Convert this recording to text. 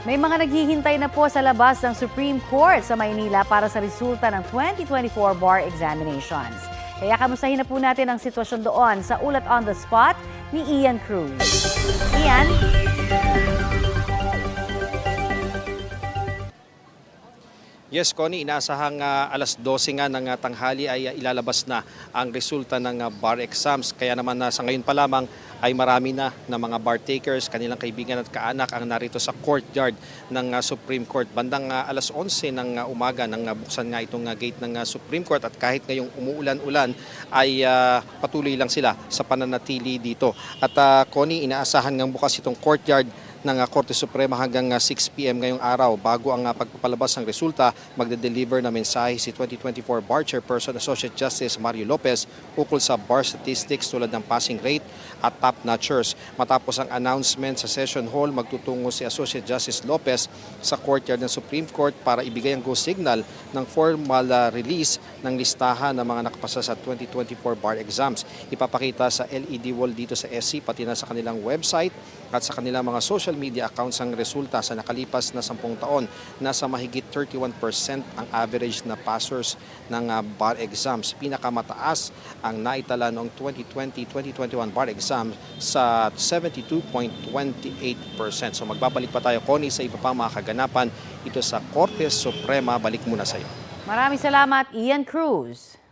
May mga naghihintay na po sa labas ng Supreme Court sa Maynila para sa resulta ng 2024 bar examinations. Kaya kamustahin na po natin ang sitwasyon doon sa ulat on the spot ni Ian Cruz. Ian? Yes, Connie, inaasahang alas 12 nga ng tanghali ay ilalabas na ang resulta ng bar exams. Kaya naman sa ngayon pa lamang ay marami na mga bar takers, kanilang kaibigan at kaanak ang narito sa courtyard ng Supreme Court. Bandang alas 11 ng umaga nang buksan nga itong gate ng Supreme Court at kahit ngayong umuulan-ulan ay patuloy lang sila sa pananatili dito. At Connie, inaasahan ngang bukas itong courtyard ng Korte Suprema hanggang 6 p.m. ngayong araw. Bago ang pagpapalabas ng resulta, magde-deliver na mensahe si 2024 Bar Chairperson Associate Justice Mario Lopez ukol sa bar statistics tulad ng passing rate at top notchers. Matapos ang announcement sa session hall, magtutungo si Associate Justice Lopez sa courtyard ng Supreme Court para ibigay ang go signal ng formal release ng listahan ng mga nakapasa sa 2024 bar exams. Ipapakita sa LED wall dito sa SC pati na sa kanilang website at sa kanilang mga social media accounts ang resulta sa nakalipas na 10 taon. Nasa mahigit 31% ang average na passers ng bar exams. Pinakamataas ang naitala noong 2020-2021 bar exam sa 72.28%. So magbabalik pa tayo, Connie, sa iba pang mga kaganapan ito sa Korte Suprema. Balik muna sa iyo. Maraming salamat, Ian Cruz.